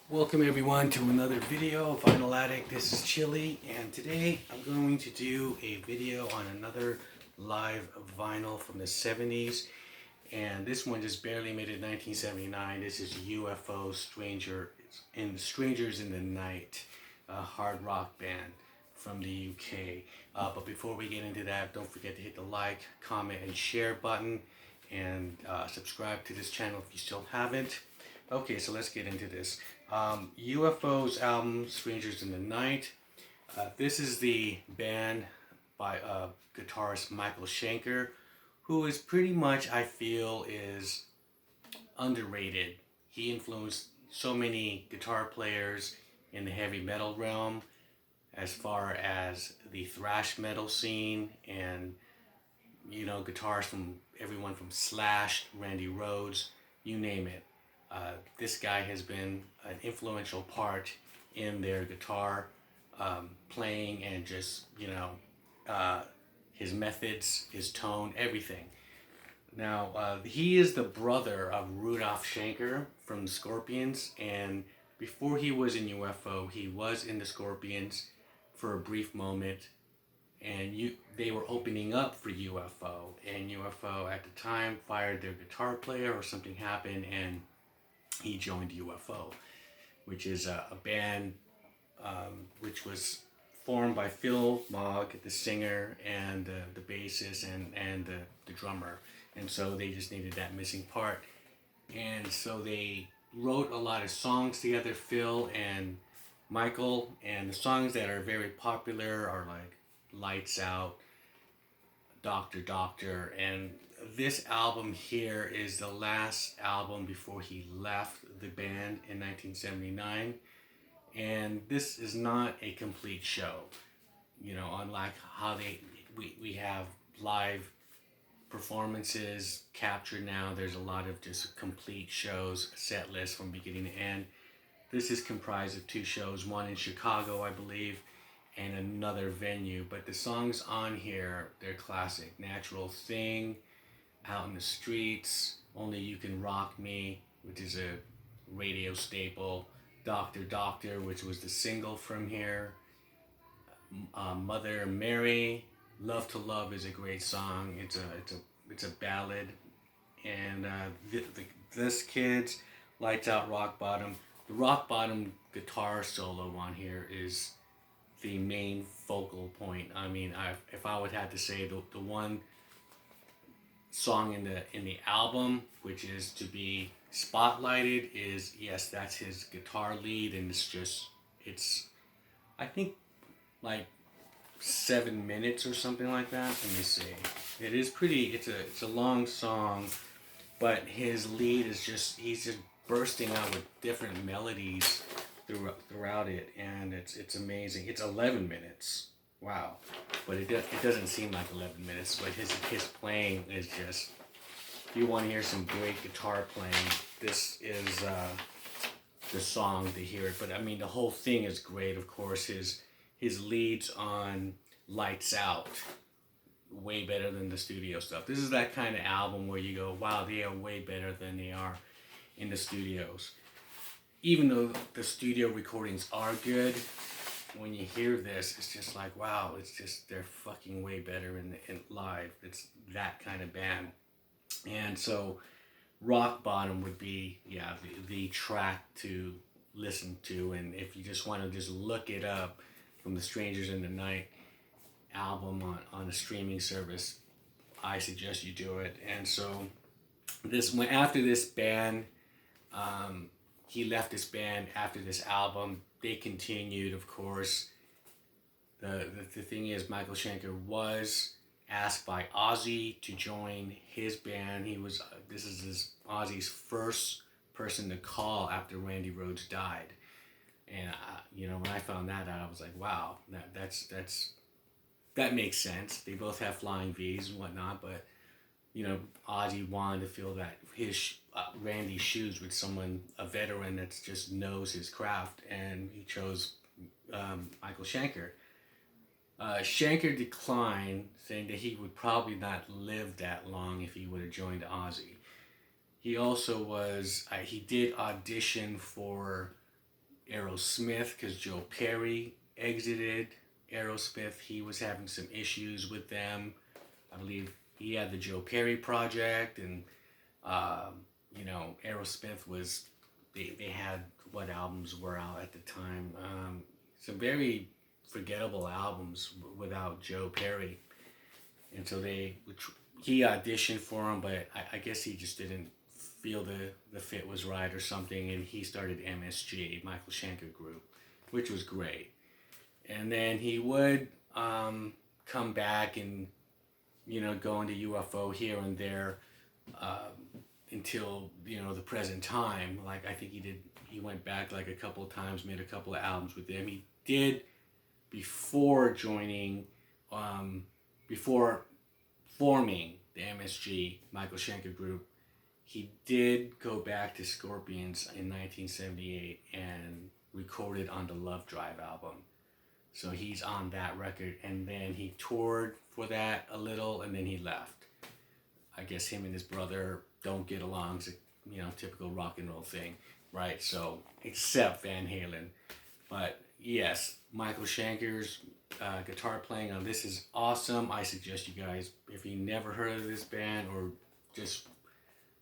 Welcome everyone to another video of Vinyl Addict. This is Chili, and today I'm going to do a video on another live vinyl from the 70s, and this one just barely made it in 1979. This is U.F.O. Strangers in the Night, a hard rock band from the UK. But before we get into that, don't forget to hit the like, comment, and share button, and subscribe to this channel if you still haven't. Okay, so let's get into this. U.F.O.'s album, Strangers in the Night. This is the band by guitarist Michael Schenker, who is pretty much, I feel, is underrated. He influenced so many guitar players in the heavy metal realm, as far as the thrash metal scene, and guitars from everyone from Slash, Randy Rhoads, you name it. This guy has been an influential part in their guitar playing, and just his methods, his tone, everything. Now he is the brother of Rudolf Schenker from the Scorpions, and before he was in U.F.O, he was in the Scorpions for a brief moment, and they were opening up for U.F.O, and U.F.O at the time fired their guitar player, or something happened, and he joined U.F.O, which is a band which was formed by Phil Mogg, the singer, and the bassist, and the drummer. And so they just needed that missing part. And so they wrote a lot of songs together, Phil and Michael. And the songs that are very popular are like Lights Out, Doctor Doctor, and this album here is the last album before he left the band in 1979, and this is not a complete show. Unlike how we have live performances captured now, there's a lot of just complete shows, set list from beginning to end. This is comprised of two shows, one in Chicago, I believe, and another venue, but the songs on here, they're classic. Natural Thing, Out in the Streets, Only You Can Rock Me, which is a radio staple, Doctor Doctor, which was the single from here, Mother Mary, Love to Love is a great song. It's a ballad, and this Kids, Lights Out, Rock Bottom. The Rock Bottom guitar solo on here is the main focal point. I mean, if I would have to say the one song in the album which is to be spotlighted is, yes, that's his guitar lead, and it's I think like 7 minutes or something like that. Let me see. It is pretty. It's a long song, but his lead is he's just bursting out with different melodies throughout it, and it's amazing. It's 11 minutes. Wow. But it doesn't seem like 11 minutes, but his playing is just, if you want to hear some great guitar playing, this is the song to hear it. But I mean, the whole thing is great. Of course, his leads on Lights Out, way better than the studio stuff. This is that kind of album where you go, wow, they are way better than they are in the studios. Even though the studio recordings are good, when you hear this, it's just like, wow, they're fucking way better in live. It's that kind of band. And so Rock Bottom would be, the track to listen to. And if you just want to just look it up, from the Strangers in the Night album on a streaming service, I suggest you do it. And so after this band, he left this band after this album. They continued, of course. The thing is, Michael Schenker was asked by Ozzy to join his band. This is Ozzy's first person to call after Randy Rhoads died. And when I found that out, I was like, wow, that makes sense. They both have flying V's and whatnot, but Ozzy wanted to fill that Randy's shoes with someone, a veteran that just knows his craft, and he chose Michael Schenker. Schenker declined, saying that he would probably not live that long if he would have joined Ozzy. He also he did audition for Aerosmith because Joe Perry exited Aerosmith. He was having some issues with them. I believe he had the Joe Perry project, and Aerosmith was they had what albums were out at the time. Some very forgettable albums without Joe Perry, and so he auditioned for him, but I guess he just didn't feel the fit was right or something, and he started MSG, Michael Schenker Group, which was great. And then he would come back and go into U.F.O here and there until the present time. Like I think he went back like a couple of times, made a couple of albums with them. He did before joining, before forming the MSG Michael Schenker Group. He did go back to Scorpions in 1978 and recorded on the Love Drive album. So he's on that record, and then he toured for that a little, and then he left. I guess him and his brother don't get along. It's a typical rock and roll thing, right? So except Van Halen, but yes, Michael Schenker's guitar playing on this is awesome. I suggest you guys, if you never heard of this band or just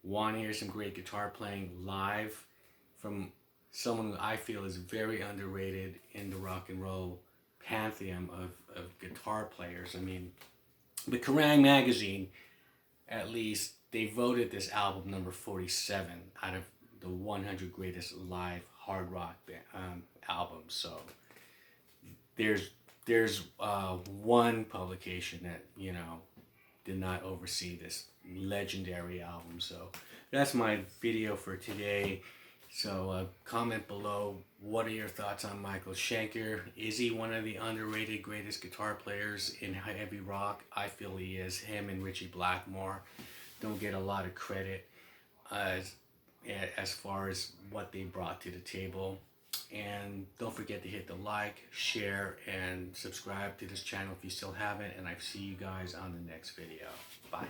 want to hear some great guitar playing live from someone who I feel is very underrated in the rock and roll pantheon of guitar players. I mean, the Kerrang! Magazine, at least, they voted this album number 47 out of the 100 greatest live hard rock albums. So there's one publication that did not oversee this legendary album. So that's my video for today. So comment below, what are your thoughts on Michael Schenker? Is he one of the underrated greatest guitar players in heavy rock? I feel he is. Him and Richie Blackmore don't get a lot of credit as far as what they brought to the table. And don't forget to hit the like, share, and subscribe to this channel if you still haven't. And I see you guys on the next video. Bye.